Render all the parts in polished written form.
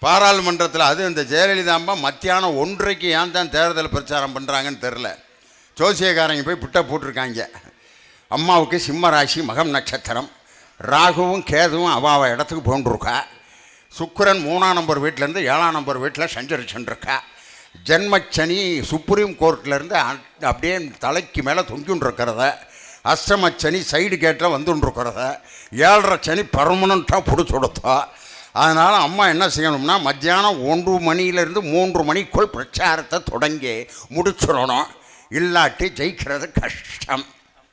பாராளுமன்றத்தில் அது இந்த ஜெயலலிதா அம்மா மத்தியானம் 1:30 ஏன் தான் தேர்தல் பிரச்சாரம் பண்ணுறாங்கன்னு தெரில. ஜோசியக்காரங்க போய் புட்டை போட்டிருக்காங்க. அம்மாவுக்கு சிம்ம ராசி மகம் நட்சத்திரம், ராகுவும் கேதுவும் அவாவ இடத்துக்கு போன்றிருக்கா, சுக்கிரன் 3ஆம் நம்பர் வீட்டிலேருந்து 7ஆம் நம்பர் வீட்டில் சஞ்சரிச்சுருக்கா, ஜென்மச்சனி சுப்ரீம் கோர்ட்லேருந்து அப்படியே தலைக்கு மேலே தொங்கின்னு இருக்கிறத, அஷ்டமச்சனி சைடு கேட்டில் வந்துருக்கிறத, 7:30 சனி பர்மனண்ட்டாக பிடிச்சி கொடுத்தா. அதனால் அம்மா என்ன செய்யணும்னா மத்தியானம் 1 மணியிலேருந்து 3 மணிக்குள் பிரச்சாரத்தை தொடங்கி முடிச்சிடணும், இல்லாட்டி ஜெயிக்கிறது கஷ்டம்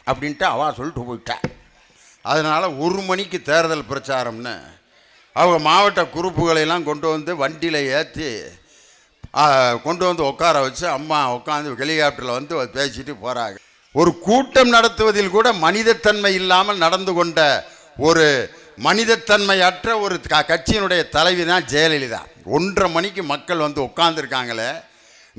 அப்படின்ட்டு அவள் சொல்லிட்டு போயிட்டா. அதனால் 1 மணிக்கு தேர்தல் பிரச்சாரம்னு அவங்க மாவட்ட குரூப்புகளையெல்லாம் கொண்டு வந்து வண்டியில் ஏற்றி கொண்டு வந்து உட்கார வச்சு அம்மா உட்காந்து ஹெலிகாப்டரில் வந்து பேசிட்டு போகிறாங்க. ஒரு கூட்டம் நடத்துவதில் கூட மனிதத்தன்மை இல்லாமல் நடந்து கொண்ட ஒரு மனிதத்தன்மையற்ற ஒரு கட்சியினுடைய தலைவி தான் ஜெயலலிதா. 1:30 மணிக்கு மக்கள் வந்து உட்கார்ந்துருக்காங்களே,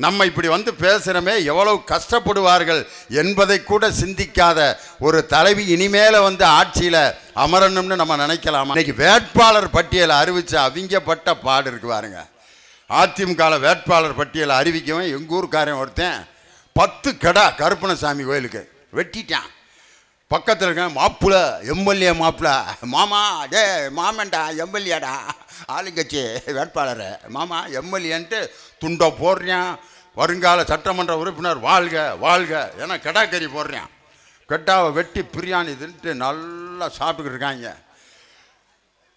நம்ம இப்படி வந்து பேசுகிறோமே எவ்வளவு கஷ்டப்படுவார்கள் என்பதை கூட சிந்திக்காத ஒரு தலைவி இனிமேல வந்து ஆட்சியில் அமரணும்னு நம்ம நினைக்கலாமா? இன்னைக்கு வேட்பாளர் பட்டியலை அறிவித்து அவிங்கப்பட்ட பாடு இருக்கு பாருங்க. அதிமுக வேட்பாளர் பட்டியலை அறிவிக்கவும் எங்கள் ஊருக்காரன் ஒருத்தன் 10 கடா கருப்பணசாமி கோயிலுக்கு வெட்டிட்டான். பக்கத்தில் இருக்க மாப்பிள்ள எம்எல்ஏ மாப்பிள்ள, மாமா டே மாமன்டா எம்எல்ஏடா ஆளுங்கட்சி வேட்பாளர் மாமா எம்எல்ஏன்ட்டு துண்டை போடுறான். வருங்கால சட்டமன்ற உறுப்பினர் வாழ்க வாழ்க என கெடாக்கறி போடுறான். கெட்டாவை வெட்டி பிரியாணி தின்ட்டு நல்லா சாப்பிட்டுக்கிட்டு இருக்காங்க.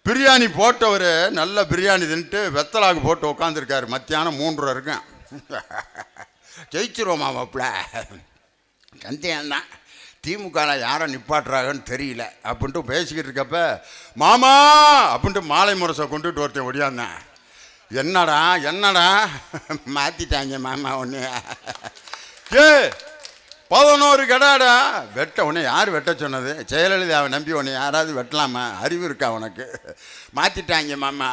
பிரியாணி போட்டவர் நல்ல பிரியாணி தின்ட்டு வெத்தலாக்கு போட்டு உட்காந்துருக்காரு. மத்தியானம் 3:30 இருக்கேன். ஜெயிச்சிருவோமா மாப்பிள்ள, சந்தேகம்தான், திமுகவில் யாரை நிப்பாட்டுறாங்கன்னு தெரியல அப்படின்ட்டு பேசிக்கிட்டு இருக்கப்ப மாமா அப்படின்ட்டு மாலை முரசை கொண்டுட்டு ஒருத்தன் ஒடியாந்தேன். என்னடா என்னடா மாற்றிட்டாங்க மாமா ஒன்று, 11 கடாடா வெட்ட. உன்னை யார் வெட்ட சொன்னது? ஜெயலலிதாவை நம்பி உன்னை யாராவது வெட்டலாமா? அறிவு இருக்கா உனக்கு? மாற்றிட்டாங்க மாமா.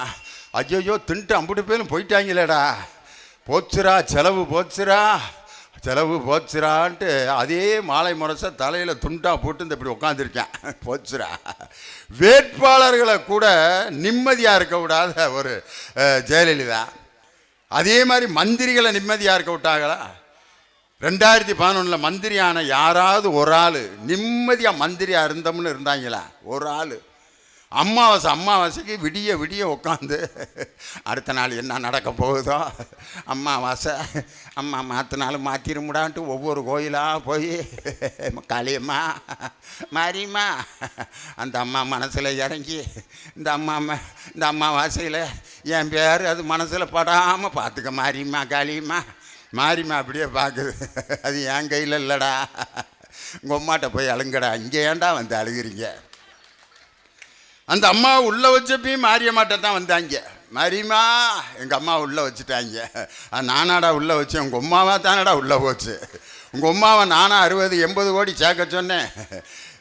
ஐயோ தின்ட்டு அம்புட்டு பேரும் போயிட்டாங்களேடா, போச்சுரா செலவு போச்சுரா செலவு போச்சுரான்ட்டு அதே மாலை முரசை தலையில் துண்டா போட்டு இந்த இப்படி உட்காந்துருக்கேன். போச்சுரா. வேட்பாளர்களை கூட நிம்மதியாக இருக்க விடாத ஒரு ஜெயலலிதா, அதே மாதிரி மந்திரிகளை நிம்மதியாக இருக்க விட்டாங்களா? 2011 மந்திரியான யாராவது ஒரு ஆள் நிம்மதியாக மந்திரியாக இருந்தோம்னு இருந்தாங்களா? ஒரு ஆள். அமாவாசைக்கு விடிய விடிய உட்காந்து அடுத்த நாள் என்ன நடக்க போகுதோ, அமாவாசை அம்மா மாற்றினாலும் மாற்றிருமுடான்ட்டு ஒவ்வொரு கோயிலாக போய் காளியம்மா மாரியம்மா அந்த அம்மா மனசில் இறங்கி இந்த அமாவாசையில் என் பேர் அது மனசில் படாமல் பார்த்துக்க மாரியம்மா காளியம்மா. மாரியம்மா அப்படியே பார்க்குது, அது என் கையில் இல்லைடா, உங்கள் அம்மாட்ட போய் அழுங்கடா, இங்கே ஏன்டா வந்து அழுகிறீங்க? அந்த அம்மா உள்ளே வச்சப்பையும் மாரியம்மாட்ட தான் வந்தாங்க. மாரியம்மா எங்கள் அம்மா உள்ளே வச்சுட்டாங்க. நானாடா உள்ளே வச்சேன், உங்கள் அம்மாவா தானடா உள்ளே போச்சு. உங்கள் அம்மாவை நானா 60-80 கோடி சேர்க்க சொன்னேன்,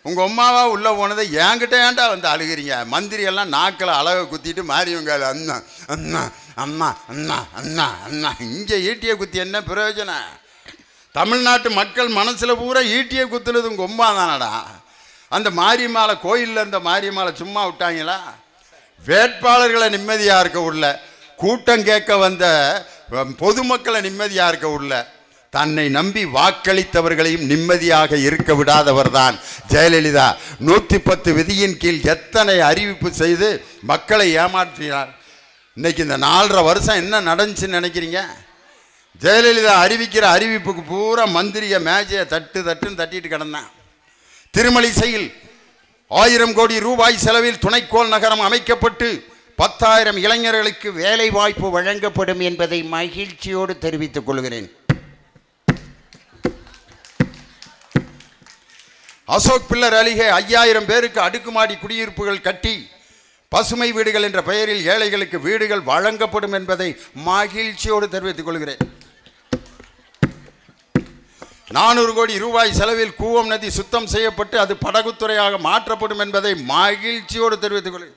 உங்கள் அம்மாவா உள்ளே போனதை என்கிட்ட ஏன்டா வந்து அழுகிறீங்க? மந்திரியெல்லாம் நாக்கில் அழகை குத்திட்டு மாரியவங்க அண்ணா அண்ணா அம்மா அண்ணா அண்ணா அண்ணா. இங்கே ஈட்டியை குத்தி என்ன பிரயோஜனம்? தமிழ்நாட்டு மக்கள் மனசில் பூரா ஈட்டியை குத்துனது உங்கள் அம்மா தானடா. அந்த மாரியம்மாளை கோயிலில் இருந்த மாரியம்மாளை சும்மா விட்டாங்களா? வேட்பாளர்களை நிம்மதியாக இருக்க உள்ள, கூட்டம் கேட்க வந்த பொதுமக்களை நிம்மதியாக இருக்க உள்ள, தன்னை நம்பி வாக்களித்தவர்களையும் நிம்மதியாக இருக்க விடாதவர் தான் ஜெயலலிதா. 110 விதியின் கீழ் எத்தனை அறிவிப்பு செய்து மக்களை ஏமாற்றினார். இன்னைக்கு இந்த 4.5 வருஷம் என்ன நடந்துச்சுன்னு நினைக்கிறீங்க? ஜெயலலிதா அறிவிக்கிற அறிவிப்புக்கு பூரா மந்திரிய மேஜையை தட்டுன்னு தட்டிட்டு கிடந்தான். திருமலிசையில் 1000 கோடி ரூபாய் செலவில் துணைக்கோள் நகரம் அமைக்கப்பட்டு 10,000 இளைஞர்களுக்கு வேலை வாய்ப்பு வழங்கப்படும் என்பதை மகிழ்ச்சியோடு தெரிவித்துக் கொள்கிறேன். அசோக் பில்லர் அருகே 5000 பேருக்கு அடுக்குமாடி குடியிருப்புகள் கட்டி பசுமை வீடுகள் என்ற பெயரில் ஏழைகளுக்கு வீடுகள் வழங்கப்படும் என்பதை மகிழ்ச்சியோடு தெரிவித்துக் கொள்கிறேன். 400 கோடி ரூபாய் செலவில் கூவம் நதி சுத்தம் செய்யப்பட்டு அது படகுத்துறையாக மாற்றப்படும் என்பதை மகிழ்ச்சியோடு தெரிவித்துக் கொள்கிறேன்.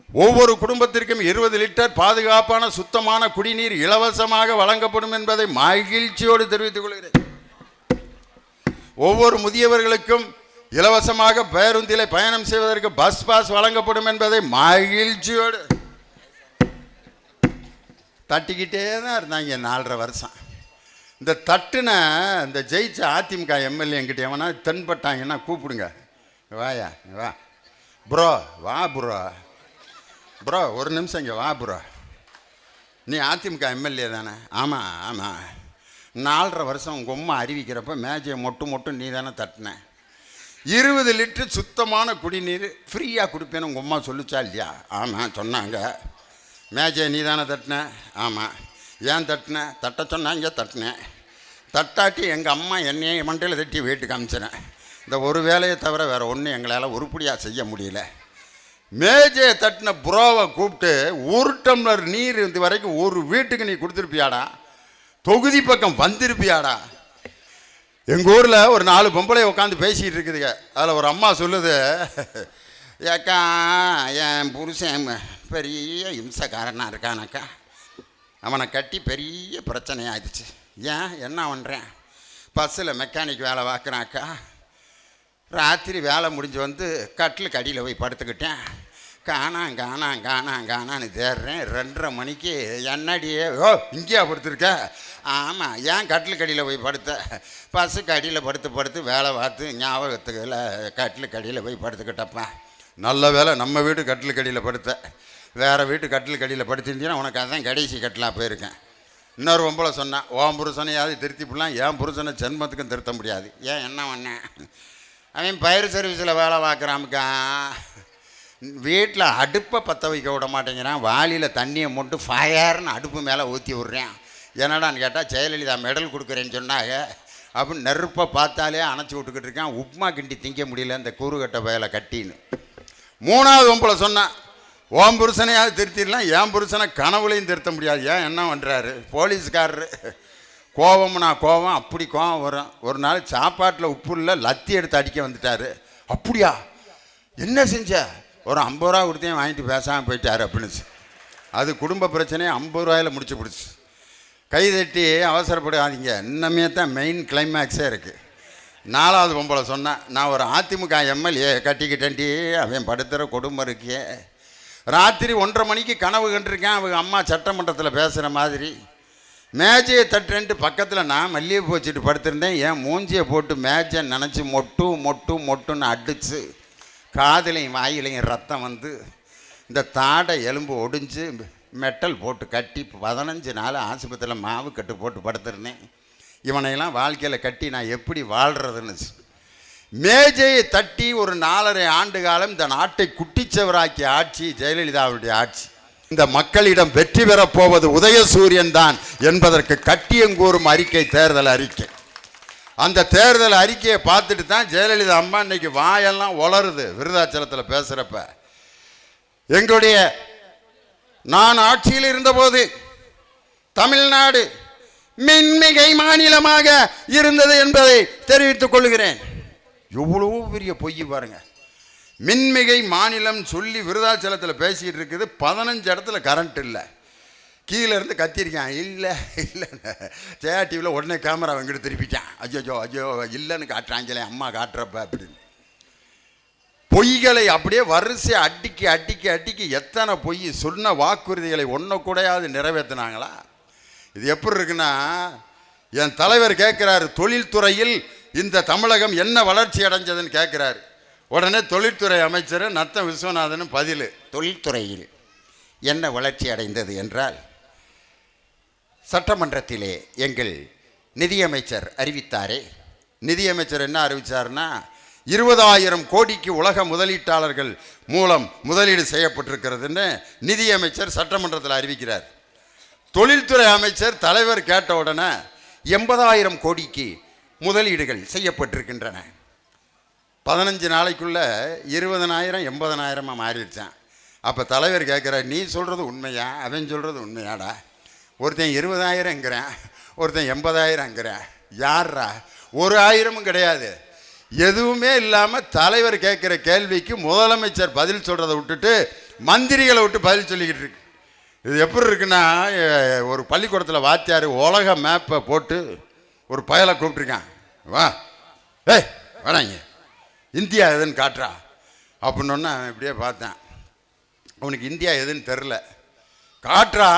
ஒவ்வொரு குடும்பத்திற்கும் 20 லிட்டர் பாதுகாப்பான சுத்தமான குடிநீர் இலவசமாக வழங்கப்படும் என்பதை மகிழ்ச்சியோடு தெரிவித்துக் கொள்கிறேன். ஒவ்வொரு முதியவர்களுக்கும் இலவசமாக பேருந்திலே பயணம் செய்வதற்கு பஸ் பாஸ் வழங்கப்படும் என்பதை மகிழ்ச்சியோடு தட்டிக்கிட்டே தான் இருந்தாங்க 4.5 வருஷம். இந்த தட்டுன இந்த ஜெயிச்ச அதிமுக எம்எல்ஏ என்கிட்ட எவனா தென்பட்டாங்கன்னா கூப்பிடுங்க, வாயா வா ப்ரோ, வா ப்ரோ, ப்ரோ ஒரு நிமிஷம் இங்கே வா ப்ரோ, நீ அதிமுக எம்எல்ஏ தானே? ஆமாம் ஆமாம். 4.5 வருஷம் உங்கள் அம்மா அறிவிக்கிறப்ப மேஜையை மொட்டு நீ தானே தட்டினேன். 20 லிட்டர் சுத்தமான குடிநீர் ஃப்ரீயாக கொடுப்பேன்னு உங்கள் அம்மா சொல்லிச்சா இல்லையா? ஆமாம் சொன்னாங்க. மேஜையை நீ தானே தட்டின? ஆமாம். ஏன் தட்டினேன்? தட்ட சொன்னாங்க, தட்டினேன். தட்டாட்டி எங்கள் அம்மா என்னையே மண்டையில் தட்டி வீட்டுக்கு அமிச்சினேன். இந்த ஒரு வேலையை தவிர வேறு ஒன்றும் எங்களால் உருப்படியாக செய்ய முடியல. மேஜையை தட்டின புரோவை கூப்பிட்டு 1 டம்ளர் நீர் இது வரைக்கும் ஒரு வீட்டுக்கு நீ கொடுத்துருப்பியாடா? தொகுதி பக்கம் வந்திருப்பியாடா? எங்கள் ஊரில் ஒரு 4 பொம்பளை உட்காந்து பேசிகிட்டு இருக்குதுங்க. அதில் ஒரு அம்மா சொல்லுது, ஏக்கா என் புருஷன் பெரிய இம்சக்காரனாக இருக்கானக்கா, அவனை கட்டி பெரிய பிரச்சனையாகிடுச்சு. ஏன் என்ன பண்ணுறேன்? பஸ்ஸில் மெக்கானிக் வேலை பார்க்குறாக்கா. ராத்திரி வேலை முடிஞ்சு வந்து கட்டிலுக்கு அடியில் போய் படுத்துக்கிட்டேன். காணான்னு தேடுறேன். 2:30 மணிக்கு என்னடியே, ஓ இங்கேயா படுத்துருக்க? ஆமாம். ஏன் கட்டிலுக்கு அடியில் போய் படுத்த? பஸ்ஸுக்கு அடியில் படுத்து வேலை பார்த்து ஞாபகத்துக்குல கட்டிலுக்கு அடியில் போய் படுத்துக்கிட்டப்பா. நல்ல வேலை நம்ம வீட்டு கட்டிலுக்கு அடியில் படுத்த. வேறு வீட்டு கட்டிலுக்கு அடியில் படுத்திருந்தீங்கன்னா உனக்கு அதான் கடைசி கட்டிலாக போயிருக்கேன். இன்னொரு பொம்பளை சொன்னான், உன் புருஷனையாவது திருத்திப்பிடலாம், என் புருஷனை ஜென்மத்துக்கும் திருத்த முடியாது. ஏன் என்ன பண்ணேன்? அவன் பயிர் சர்வீஸில் வேலை பார்க்குறாமுக்கா. வீட்டில் அடுப்பை பற்ற வைக்க விட மாட்டேங்கிறான். வாளியில் தண்ணியை மட்டும் ஃபயர்னு அடுப்பு மேலே ஊற்றி விட்றேன். என்னடான்னு கேட்டால் ஜெயலலிதா மெடல் கொடுக்குறேன்னு சொன்னாங்க. அப்படின்னு நெருப்பை பார்த்தாலே அணைச்சி விட்டுக்கிட்டு இருக்கான். உப்புமா கிண்டி திங்க முடியல இந்த கூறுகட்ட வயலை கட்டின்னு. 3வது பொம்பளை சொன்னான், ஓம் புருஷனையாவது திருத்திடலாம், என் புருஷனை கனவுலையும் திருத்த முடியாது. ஏன் என்ன பண்ணுறாரு? போலீஸ்காரரு. கோபம்னா கோபம், அப்படி கோபம் வரும். ஒரு நாள் சாப்பாட்டில் உப்பு இல்லை, லத்தி எடுத்து அடிக்க வந்துட்டார். அப்படியா? என்ன செஞ்ச? ஒரு 50 ரூபா கொடுத்தேன், வாங்கிட்டு பேசாமல் போயிட்டார் அப்படின்னு. அது குடும்ப பிரச்சனையை 50 ரூபாயில் முடிச்சு பிடிச்சி. கைதட்டி அவசரப்படாதீங்க, இன்னமே தான் மெயின் கிளைமேக்ஸே இருக்குது. 4வது பொம்பளை சொன்னேன், நான் ஒரு அதிமுக எம்எல்ஏ கட்டிக்கிட்டேன்டி, அவன் படுத்துகிற கொடுமை இருக்கே. ராத்திரி 1:30 மணிக்கு கனவு கண்டிருக்கேன், அவங்க அம்மா சட்டமன்றத்தில் பேசுகிற மாதிரி. மேஜையை தட்டுன்ட்டு பக்கத்தில் நான் மல்லிகைப்பூ வச்சுட்டு படுத்திருந்தேன். என் மூஞ்சியை போட்டு மேஜை நினச்சி மொட்டுன்னு அடித்து காதுலையும் வாயிலையும் ரத்தம் வந்து இந்த தாடை எலும்பு ஒடிஞ்சு மெட்டல் போட்டு கட்டி 15 நாள் ஆஸ்பத்திரியில் மாவு கட்டு போட்டு படுத்திருந்தேன். இவனையெல்லாம் வாழ்க்கையில் கட்டி நான் எப்படி வாழ்கிறதுன்னு. மேஜையை தட்டி ஒரு 4.5 ஆண்டு காலம் இந்த நாட்டை குட்டிச்சவராக்கிய ஆட்சி ஜெயலலிதாவுடைய ஆட்சி. இந்த மக்களிடம் வெற்றி பெறப் போவது உதயசூரியன் தான் என்பதற்கு கட்டியங்கூறும் அறிக்கை தேர்தல் அறிக்கை. அந்த தேர்தல் அறிக்கையை பார்த்துட்டு தான் ஜெயலலிதா அம்மா இன்னைக்கு வாயெல்லாம் உளருது விருதாச்சலத்தில் பேசுகிறப்ப. எங்களுடைய நான் ஆட்சியில் இருந்தபோது தமிழ்நாடு மின்மிகை மாநிலமாக இருந்தது என்பதை தெரிவித்துக் கொள்கிறேன். எவ்வளவோ பெரிய பொய் பாருங்க. மின்மிகை மாநிலம் சொல்லி விருதாச்சலத்தில் பேசிகிட்டு இருக்குது. 15 இடத்துல கரண்ட் இல்லை. கீழே இருந்து கத்திருக்கான், இல்லை ஜெயா டிவியில் உடனே கேமரா வெங்கிட்டு திருப்பிட்டான். ஐயோ இல்லைன்னு காட்டுறாங்களே அம்மா காட்டுறப்ப அப்படின்னு. பொய்களை அப்படியே வரிசை அடிக்கி எத்தனை பொய் சொன்ன வாக்குறுதிகளை ஒன்றை கூடையாவது நிறைவேற்றினாங்களா? இது எப்படி இருக்குன்னா, என் தலைவர் கேட்குறாரு, தொழில்துறையில் இந்த தமிழகம் என்ன வளர்ச்சி அடைஞ்சதுன்னு கேட்குறாரு. உடனே தொழில்துறை அமைச்சர் நத்தம் விஸ்வநாதன் பதில், தொழில்துறையில் என்ன வளர்ச்சி அடைந்தது என்றால், சட்டமன்றத்திலே எங்கள் நிதியமைச்சர் அறிவித்தாரே. நிதியமைச்சர் என்ன அறிவித்தார்னா, 20,000 கோடிக்கு உலக முதலீட்டாளர்கள் மூலம் முதலீடு செய்யப்பட்டிருக்கிறதுன்னு நிதியமைச்சர் சட்டமன்றத்தில் அறிவிக்கிறார். தொழில்துறை அமைச்சர் தலைவர் கேட்ட உடனே 80,000 கோடிக்கு முதலீடுகள் செய்யப்பட்டிருக்கின்றன. 15 நாளைக்குள்ள 20,000 80,000 மாறிடுச்சான். அப்போ தலைவர் கேட்குறார், நீ சொல்கிறது உண்மையா, அவன் சொல்கிறது உண்மையாடா? ஒருத்தன் 20,000ங்கிறேன், ஒருத்தன் 80,000ங்கிறேன். யார்ரா? 1,000ம் கிடையாது. எதுவுமே இல்லாமல் தலைவர் கேட்குற கேள்விக்கு முதலமைச்சர் பதில் சொல்கிறத விட்டுட்டு மந்திரிகளை விட்டு பதில் சொல்லிக்கிட்டு இருக்கு. இது எப்படி இருக்குன்னா, ஒரு பள்ளிக்கூடத்தில் வாத்தியார் உலக மேப்பை போட்டு ஒரு பயலை கூப்பிட்ருக்கான், வா ஏய் வராங்க இந்தியா எதுன்னு காட்டுறா அப்படின்னொன்னே அவன் இப்படியே பார்த்தேன். அவனுக்கு இந்தியா எதுன்னு தெரில. காட்டுறா.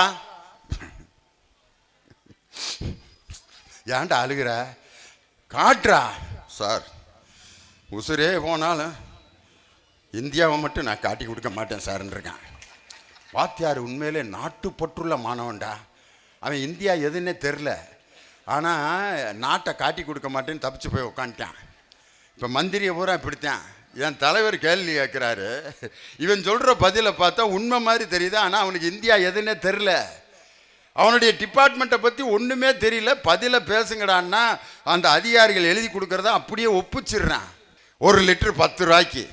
ஏன்டா அழுகிற? காட்டுறா. சார், உசுரே போனாலும் இந்தியாவை மட்டும் நான் காட்டி கொடுக்க மாட்டேன் சார்ன்னு இருக்கான். வாத்தியார் உண்மையிலே நாட்டுப்பற்றுள்ள மாணவன்டா. அவன் இந்தியா எதுன்னே தெரில, ஆனால் நாட்டை காட்டி கொடுக்க மாட்டேன்னு தப்பிச்சு போய் உக்காந்துட்டான். இப்போ மந்திரியை பூரா இப்படித்தான். என் தலைவர் கேள்வி கேட்குறாரு, இவன் சொல்கிற பதிலை பார்த்தா உண்மை மாதிரி தெரியுது, ஆனால் அவனுக்கு இந்தியா எதுன்னே தெரில. அவனுடைய டிபார்ட்மெண்ட்டை பற்றி ஒன்றுமே தெரியல. பதிலை பேசுங்கடான்னா அந்த அதிகாரிகள் எழுதி கொடுக்குறத அப்படியே ஒப்பிச்சிடுறான். 1 லிட்டரு 10 ரூபாய்க்கு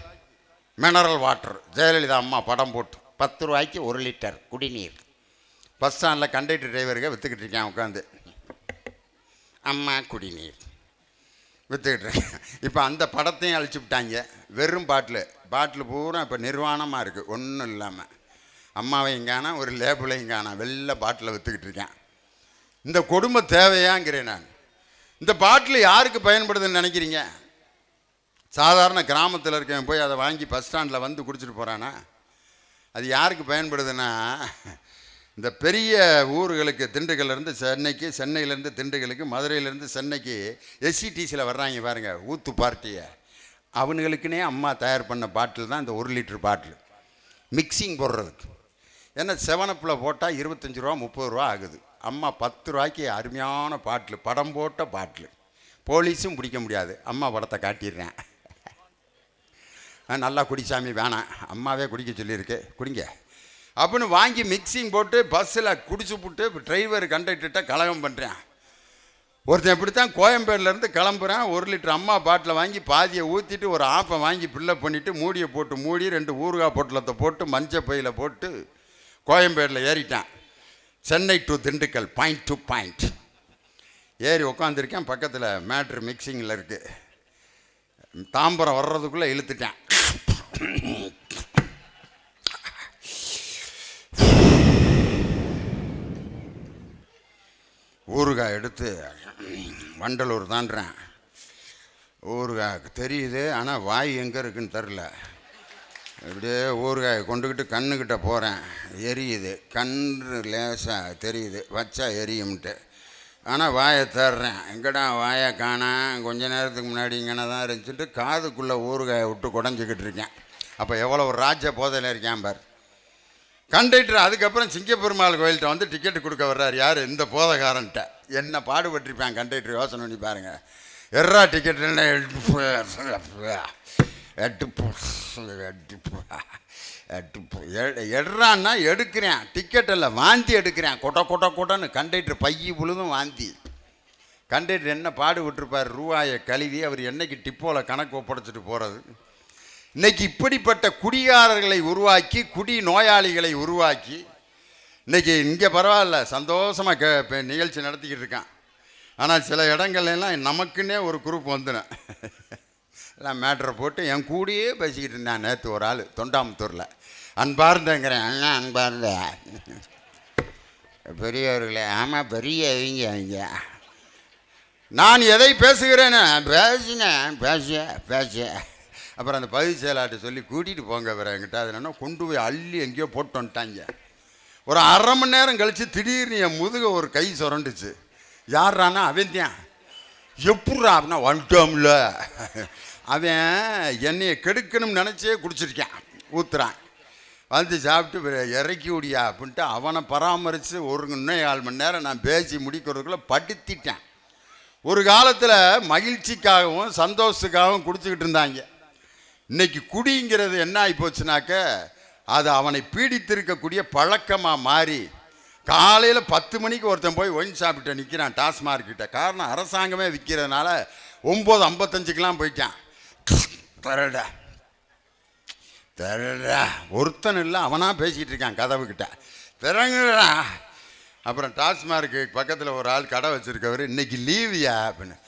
மினரல் வாட்டர். ஜெயலலிதா அம்மா படம் போட்டு 10 ரூபாய்க்கு 1 லிட்டர் குடிநீர். பஸ் ஸ்டாண்டில் கண்டக்டர் டிரைவருக்கு விற்றுக்கிட்டு இருக்கேன் உட்காந்து. அம்மா குடிநீர் விற்றுக்கிட்டு இருக்கேன். இப்போ அந்த படத்தையும் அழிச்சு விட்டாங்க. வெறும் பாட்டில் பூரா இப்போ நிர்வாணமாக இருக்குது, ஒன்றும் இல்லாமல். அம்மாவையும் காணோம், ஒரு லேபிளையும் காணோம், வெள்ளை பாட்டில் விற்றுக்கிட்டு இருக்கேன். இந்த கொடுமை தேவையாங்கிறேன் நான். இந்த பாட்டில் யாருக்கு பயன்படுதுன்னு நினைக்கிறீங்க? சாதாரண கிராமத்தில் இருக்கவன் போய் அதை வாங்கி பஸ் ஸ்டாண்டில் வந்து குடிச்சிட்டு போகிறானா? அது யாருக்கு பயன்படுதுன்னா, இந்த பெரிய ஊர்களுக்கு, திண்டுக்கல்லேருந்து சென்னைக்கு, சென்னையிலேருந்து திண்டுக்கலுக்கு, மதுரையிலேருந்து சென்னைக்கு எஸ்சிடிசியில் வர்றாங்க பாருங்கள், ஊத்து பார்ட்டியை. அவனுங்களுக்குன்னே அம்மா தயார் பண்ண பாட்டில் தான் இந்த 1 லிட்டர் பாட்டில். மிக்சிங் போடுறதுக்கு. ஏன்னா 7அப்பில் போட்டால் 25 ரூபா 30 ரூபா ஆகுது. அம்மா 10 ரூபாய்க்கு அருமையான பாட்டில், படம் போட்ட பாட்டில். போலீஸும் பிடிக்க முடியாது. அம்மா படத்தை காட்டிடுறேன். நல்லா குடிசாமி, வேணாம் அம்மாவே குடிக்க சொல்லியிருக்கு, குடிங்க அப்படின்னு வாங்கி மிக்சிங் போட்டு பஸ்ஸில் குடிச்சு விட்டு டிரைவர் கண்டக்டர்கிட்ட கலகம் பண்ணுறேன். ஒருத்தன் இப்படித்தான் கோயம்பேடுலேருந்து கிளம்புறேன். 1 லிட்டர் அம்மா பாட்டில் வாங்கி பாதியை ஊற்றிட்டு ஒரு ஆப்பை வாங்கி பில்லப் பண்ணிவிட்டு மூடியை போட்டு மூடி 2 ஊறுகாய் பொட்டலத்தை போட்டு மஞ்சள் பையில் போட்டு கோயம்பேடில் ஏறிட்டான். Chennai to Dindigul point to point ஏறி உக்காந்துருக்கேன். பக்கத்தில் மேட்ரு மிக்சிங்கில் இருக்குது. தாம்பரம் வர்றதுக்குள்ளே இழுத்துட்டேன். ஊறுகாய் எடுத்து வண்டலூர் தாண்டுறேன். ஊறுகாய் தெரியுது, ஆனால் வாய் எங்கே இருக்குன்னு தெரில. இப்படியே ஊறுகாயை கொண்டுக்கிட்டு கண்ணுக்கிட்ட போகிறேன். எரியுது, கண்ணு லேசாக தெரியுது, வச்சா எரியும்ட்டு. ஆனால் வாயை தேடுறேன். எங்கடா வாயை காணா, கொஞ்ச நேரத்துக்கு முன்னாடி இங்கே தான் இருந்துச்சுட்டு காதுக்குள்ளே ஊறுகாயை விட்டு குடஞ்சிக்கிட்டு இருக்கேன். அப்போ எவ்வளோ ஒரு ராஜ போதையில் இருக்கேன் பார். கண்டக்டர் அதுக்கப்புறம் சிங்கப்பெருமாள் கோயில்கிட்ட வந்து டிக்கெட்டு கொடுக்க வர்றாரு. யார்? இந்த போதைக்காரன்ட்ட. என்ன பாடுபட்டிருப்பேன் கண்டக்டர், யோசனை பண்ணி பாருங்கள். எர்ரா டிக்கெட் என்ன எட்றான்னா எடுக்கிறேன், டிக்கெட்டில் வாந்தி எடுக்கிறேன். கொட்டன்னு கண்டக்டர் பையி புழுதும் வாந்தி. கண்டக்டர் என்ன பாடு விட்டுருப்பார், ரூபாயை கழுவி அவர் என்னைக்கு டிப்போவில் கணக்கு ஒப்படைச்சிட்டு போகிறது. இன்றைக்கி இப்படிப்பட்ட குடிகாரர்களை உருவாக்கி, குடி நோயாளிகளை உருவாக்கி, இன்றைக்கி இங்கே பரவாயில்ல சந்தோஷமாக நிகழ்ச்சி நடத்திக்கிட்டு இருக்கான். ஆனால் சில இடங்கள்லாம் நமக்குன்னே ஒரு குரூப் வந்துடும். எல்லாம் மேட்ரை போட்டு என் கூடயே பேசிக்கிட்டு இருந்தேன். நேற்று ஒரு ஆள் தொண்டாமுத்தூரில் அன்பார்ந்தங்கிறேன். அண்ணா அன்பார்ந்த பெரியவர்களே. ஆமாம், பெரிய அவங்க. நான் எதை பேசுகிறேன்னு பேச அப்புறம் அந்த பதிவு செயலாட்ட சொல்லி கூட்டிகிட்டு போங்க வேறு என்கிட்ட. அது என்னன்னா கொண்டு போய் அள்ளி எங்கேயோ போட்டு வந்துட்டாங்க. ஒரு 1/2 மணி நேரம் கழித்து திடீர்னு என் முதுக ஒரு கை சுரண்டுச்சு. யார்றானா அவன் தான். எப்பட்றா அப்படின்னா, வந்துட்டோம்ல. அவன் என்னையை கெடுக்கணும்னு நினச்சே குடிச்சிருக்கான், ஊற்றுறான். வந்து சாப்பிட்டு இறக்கி விடியா அப்படின்ட்டு அவனை பராமரித்து இன்னும் 4 மணி நேரம் நான் பேசி முடிக்கிறதுக்குள்ளே படுத்திட்டேன். ஒரு காலத்தில் மகிழ்ச்சிக்காகவும் சந்தோஷத்துக்காகவும் குடிச்சிக்கிட்டு இருந்தாங்க. இன்றைக்கி குடிங்கிறது என்ன ஆகி போச்சுனாக்க, அது அவனை பீடித்திருக்கக்கூடிய பழக்கமாக மாறி காலையில் 10 மணிக்கு ஒருத்தன் போய் ஒயின் சாப்பிட்டு நிற்கிறான் டாஸ்மார்க்கிட்ட. காரணம் அரசாங்கமே விற்கிறதுனால 9:55க்கெலாம் போயிட்டான். தரடா ஒருத்தன் இல்லை, அவனாக பேசிக்கிட்டு இருக்கான் கதவுக்கிட்ட. திறங்குடா. அப்புறம் டாஸ்மார்க்கு பக்கத்தில் ஒரு ஆள் கடை வச்சுருக்கவர், இன்றைக்கி லீவுயா அப்படின்னு.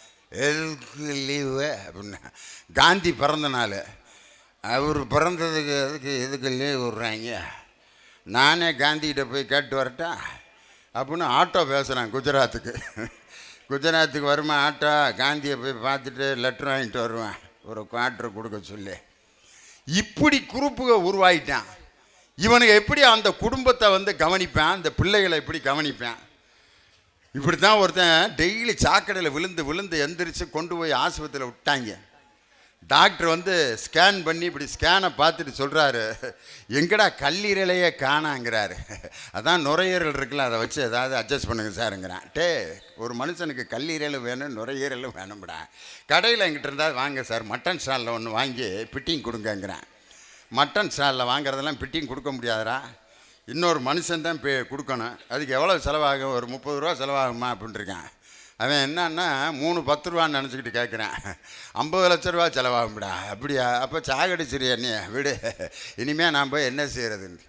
எதுக்கு லீவு அப்படின்னா, காந்தி பிறந்த நாள். அவர் பிறந்ததுக்கு எதுக்கு லீவ் விட்றாங்க? நானே காந்திகிட்ட போய் கேட்டு வரட்டா அப்படின்னு ஆட்டோ பேசுகிறேன். குஜராத்துக்கு வருவேன் ஆட்டோ. காந்தியை போய் பார்த்துட்டு லெட்ரு வாங்கிட்டு வருவேன். ஒரு குவார்ட்டர் கொடுக்க சொல்லி. இப்படி குரூப்புக உருவாயிட்டான். இவனுக்கு எப்படி அந்த குடும்பத்தை வந்து கவனிப்பான், அந்த பிள்ளைகளை எப்படி கவனிப்பான்? இப்படி தான் ஒருத்தன் டெய்லி சாக்கடையில் விழுந்து விழுந்து எந்திரிச்சு கொண்டு போய் ஆஸ்பத்திரியில் விட்டாங்க. டாக்டர் வந்து ஸ்கேன் பண்ணி இப்படி ஸ்கேனை பார்த்துட்டு சொல்கிறாரு, எங்கடா கல்லீரலையே காணாங்கிறாரு. அதான் நுரையீரல் இருக்குல்ல, அதை வச்சு ஏதாவது அட்ஜஸ்ட் பண்ணுங்க சாருங்கிறான். ஒரு மனுஷனுக்கு கல்லீரலும் வேணும் நுரையீரலும் வேணும்டா. கடையில் எங்கிட்ட இருந்தால் வாங்க சார், மட்டன் ஸ்டாலில் ஒன்று வாங்கி பிட்டிங் கொடுங்கங்கிறான். மட்டன் ஸ்டாலில் வாங்குறதெல்லாம் பிட்டிங் கொடுக்க முடியாதுடா, இன்னொரு மனுஷன்தான் கொடுக்கணும். அதுக்கு எவ்வளோ செலவாகும், ஒரு 30 ரூபா செலவாகுமா அப்படின்ட்டுருக்கான். அவன் என்னன்னா 3 10 ரூபான்னு நினச்சிக்கிட்டு கேட்குறான். 50 லட்ச ரூபா செலவாகும்டா. அப்படியா, அப்போ சாகடிச்சிரியா நீ விடு, இனிமேல் நான் போய் என்ன செய்கிறதுன்னு.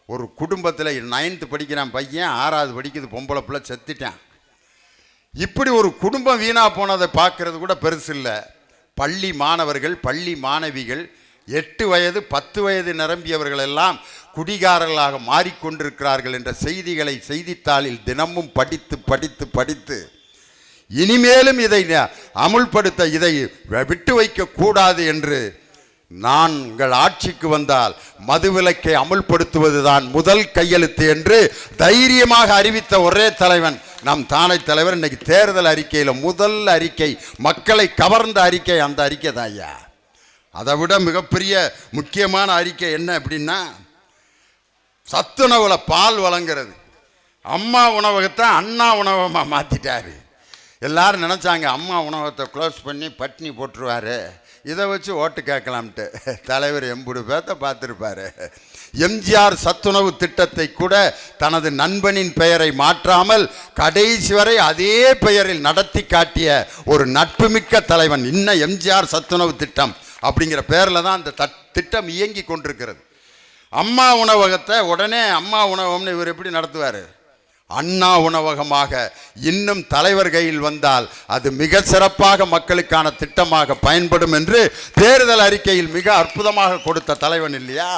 ஒரு குடும்பத்தில் 9th படிக்கிறான் பையன், 6வது படிக்குது பொம்பளை பிள்ளை, செத்துட்டான். இப்படி ஒரு குடும்பம் வீணாக போனதை பார்க்கறது கூட பெருசு இல்லை. பள்ளி மாணவர்கள் பள்ளி மாணவிகள் 8 வயது 10 வயது நிரம்பியவர்கள் எல்லாம் குடிகாரர்களாக மாறிக்கொண்டிருக்கிறார்கள் என்ற செய்திகளை செய்தித்தாளில் தினமும் படித்து படித்து படித்து இனிமேலும் இதை அமுல்படுத்த, இதை விட்டு வைக்க கூடாது என்று நாங்கள் ஆட்சிக்கு வந்தால் மதுவிலக்கை அமுல்படுத்துவதுதான் முதல் கையெழுத்து என்று தைரியமாக அறிவித்த ஒரே தலைவன் நம் தானை தலைவர். இன்னைக்கு தேர்தல் அறிக்கையில் முதல் அறிக்கை, மக்களை கவர்ந்த அறிக்கை, அந்த அறிக்கை தான் ஐயா. அதை விட மிகப்பெரிய முக்கியமான அறிக்கை என்ன அப்படின்னா, சத்துணவுல பால் வழங்குறது. அம்மா உணவகத்தை அண்ணா உணவகமாக மாற்றிட்டாரு. எல்லாரும் நினச்சாங்க அம்மா உணவகத்தை க்ளோஸ் பண்ணி பட்னி போட்டுருவார், இதை வச்சு ஓட்டு கேட்கலாம்ட்டு. தலைவர் 80 பேர்த்த பார்த்துருப்பார். எம்ஜிஆர் சத்துணவு திட்டத்தை கூட தனது நண்பனின் பெயரை மாற்றாமல் கடைசி வரை அதே பெயரில் நடத்தி காட்டிய ஒரு நட்புமிக்க தலைவன். இன்னும் எம்ஜிஆர் சத்துணவு திட்டம் அப்படிங்கிற பேரில் தான் அந்த திட்டம் இயங்கி கொண்டிருக்கிறது. அம்மா உணவகத்தை உடனே அம்மா உணவகம்னு இவர் எப்படி நடத்துவார்? அண்ணா உணவகமாக இன்னும் தலைவர் கையில் வந்தால் அது மிக சிறப்பாக மக்களுக்கான திட்டமாக பயன்படும் என்று தேர்தல் அறிக்கையில் மிக அற்புதமாக கொடுத்த தலைவன் இல்லையா?